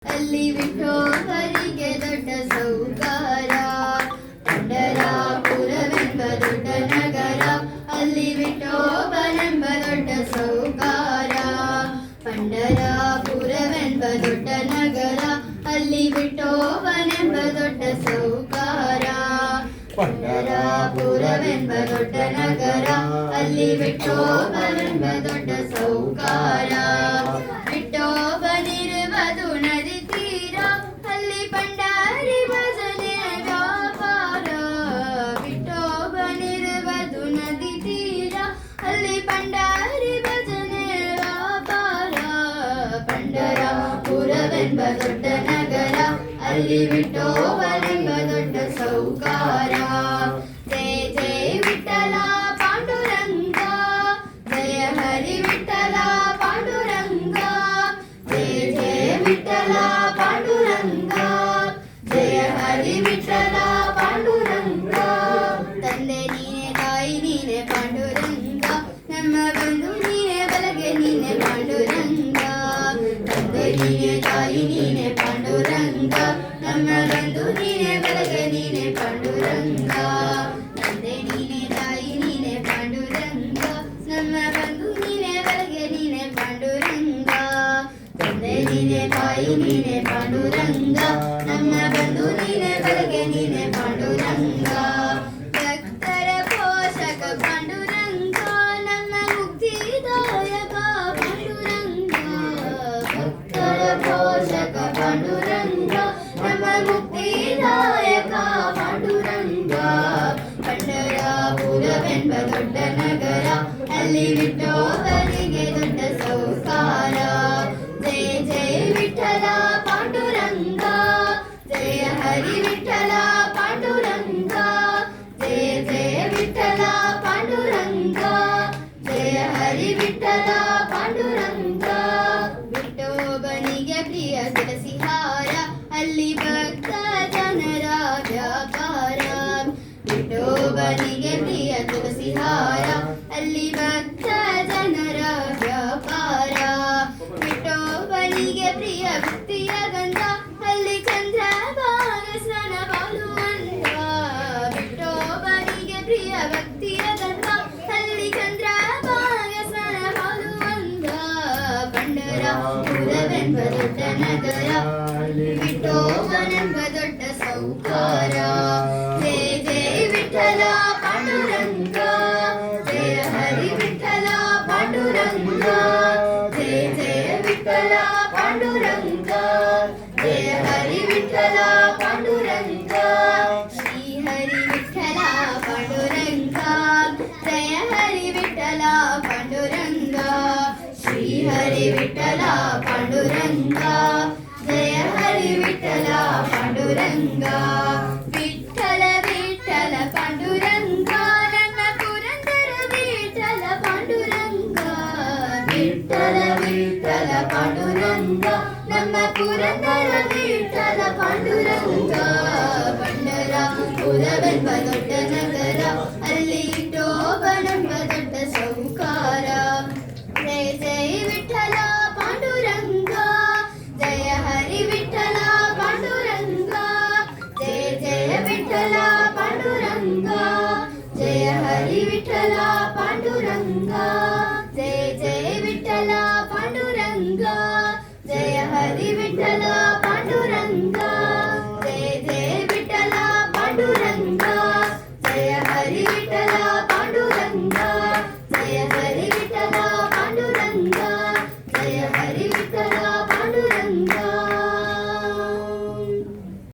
ಅಲ್ಲಿ ವಿಠೋಬರಿಗೆ ದೊಡ್ಡ ಸೌಕಾರ, ಪಂಡರಾಪುರವೆಂಬ ದೊಡ್ಡ ನಗರ. ಅಲ್ಲಿ ವಿಠೋಬನೆಂಬ ದೊಡ್ಡ ಸೌಕಾರ, ಪಂಡರಾಪುರವೆಂಬ ದೊಡ್ಡ ನಗರ. ಅಲ್ಲಿ ವಿಠೋಬನೆಂಬ ದೊಡ್ಡ ಸೌಕಾರ, ಪಂಡರಾಪುರವೆಂಬ ದೊಡ್ಡ ನಗರ. ಅಲ್ಲಿ ವಿಠೋಬನೆಂಬ ದೊಡ್ಡ ಸೌಕಾರ. ವಿಠೋಬನಿರುವುದು ನದಿ ತೀರ, ಅಲ್ಲಿ ಭಂಡಾರಿ ಭಜನೆ ವ್ಯಾಪಾರ. ವಿಠೋಬನಿರುವುದು ನದಿ ತೀರ, ಅಲ್ಲಿ ಭಂಡಾರಿ ಭಜನೆ ವ್ಯಾಪಾರ. ಪಂಡರಾಪುರವೆಂಬ ದೊಡ್ಡ ನಗರ, ಅಲ್ಲಿ ವಿಠೋಬನೆಂಬ ದೊಡ್ಡ ಸೌಕಾರ. ಜಯ ಜಯ ವಿಠಲ ಪಾಂಡುರಂಗ, ಜಯ ಹರಿ ವಿಠಲ ಪಾಂಡುರಂಗ. ಜಯ ಜಯ ವಿಠಲ ಪಾಂಡುರಂಗ, ಜಯ ಹರಿ ವಿಠಲ ಪಾಂಡುರಂಗ. ತಂದೆ ನೀನೆ, ತಾಯಿ ನೀನೆ ಪಾಂಡುರಂಗ, ನಮ್ಮ ಬಂಧು ನೀನೆ, ಬಲಗೆ ನೀನೆ ಪಾಂಡುರಂಗ. ತಂದೆ ನೀನೆ, ತಾಯಿ ನೀನೆ ಪಾಂಡುರಂಗ, ನಮ್ಮ ಬಂಧು ನೀನೆ, ಬಲಗೆ ನೀನೆ ಪಾಂಡುರಂಗ. ತಂದೆ ನೀನೆ, ತಾಯಿ ನೀನೆ ಪಾಂಡುರಂಗ, ನಮ್ಮ ಬಂಧು ನೀನೆ, ಬಲಗೆ ನೀನೆ ಪಾಂಡುರಂಗ. ತಂದೆ ನೀನೆ, ತಾಯಿ ನೀನೆ ಪಾಂಡುರಂಗ, ನಮ್ಮ ಬಂಧು ನೀನೆ, ಬಲಗೆ ನೀನೆ ಪಾಂಡುರಂಗ. ಭಕ್ತರ ಪೋಷಕ ಪಾಂಡುರಂಗ, ನಮ್ಮ ಮುಕ್ತಿದಾಯಕ ಪಾಂಡುರಂಗ. ಭಕ್ತರ ಪೋಷಕ ಪಾಂಡುರಂಗ, ನಮ್ಮ ಮುಕ್ತಿದಾಯಕ ಪಾಂಡುರಂಗ. ಪಂಡರಾಪುರವೆಂಬ ದೊಡ್ಡ ನಗರ, ಅಲ್ಲಿ ವಿಠೋಬನಿಗೆ ದೊಡ್ಡ ಸೌಕಾರ. ಜಯ ಜಯ ವಿಠಲ ಪಾಂಡುರಂಗ, ಜಯ ಹರಿ ವಿಠಲ ಪಾಂಡುರಂಗ. ಜಯ ಜಯ ವಿಠಲ ಪಾಂಡುರಂಗ, ಜಯ ಹರಿ ವಿಠಲ ಪಾಂಡುರಂಗ. ವಿಠೋಬನಿಗೆ ಪ್ರಿಯ ತುಳಸಿಹಾರ, ಅಲ್ಲಿ ಭಕ್ತ ಜನರ ವ್ಯಾಪಾರ. ವಿಠೋಬನಿಗೆ ಪ್ರಿಯ ತುಳಸಿಹಾರ, ಅಲ್ಲಿ ಭಕ್ತ ಜನರ ವ್ಯಾಪಾರ. ವಿಠೋಬನಿಗೆ ಪ್ರಿಯ ಭಕ್ತಿಯ ಗಂಧ, ಅಲ್ಲಿ ಚಂದ್ರಭಾಗ ಸ್ನಾನ ಬಾಲುವಂತ. ವಿಠೋಬನಿಗೆ ಪ್ರಿಯ ಭಕ್ತಿಯ ಗಂಧ, ಅಲ್ಲಿ ಚಂದ್ರಭಾಗ ಸ್ನಾನ ಬಾಲುವಂತ. ಪಂಡರಾಪುರವೆಂಬ ದೊಡ್ಡ ನಗರ, ವಿಠೋಬನೆಂಬ ದೊಡ್ಡ ಸೌಕಾರ. ಜಯ ಜಯ ವಿಠಲ ಪಾಂಡುರಂಗ, ಜಯ ಹರಿ ವಿಠಲ ಪಾಂಡುರಂಗ. ಜಯ ಜಯ ವಿಠಲ ಪಾಂಡುರಂಗ, ಜಯ ಹರಿ ವಿಠಲ ಪಾಂಡುರಂಗ. ಶ್ರೀ ಹರಿ ವಿಠಲ ಪಾಂಡುರಂಗ, ಜಯ ಹರಿ ವಿಠಲ ಪಾಂಡುರಂಗ. ಶ್ರೀ ಹರಿ ವಿಠಲ ಪಾಂಡುರಂಗ, ಜಯ ಹರಿ ವಿಠಲ ಪಾಂಡುರಂಗ. ವಿಠಲ ವಿಠಲ ಪಾಂಡುರಂಗ, ನನ್ನ ಪುರಂದರ ವಿಠಲ ಪಾಂಡುರಂಗ. ವಿಠಲ ವಿಠಲ ಪಾಂಡುರಂಗ, ನಮ್ಮ ಪುರಂದರ ವಿಠಲ ಪಾಂಡುರಂಗ. ಪಂಡರಾಪುರವೆಂಬ ದೊಡ್ಡ ನಗರ, ಅಲ್ಲಿ ವಿಠೋಬನೆಂಬ ದೊಡ್ಡ ಸೌಕಾರ. ಜಯ ಜಯ ವಿಠಲ ಪಾಂಡುರಂಗ, ಜಯ ಹರಿ ವಿಠಲ ಪಾಂಡುರಂಗ. ಜಯ ಜಯ ವಿಠಲ ಪಾಂಡುರಂಗ, ಜಯ ಹರಿ ವಿಠಲ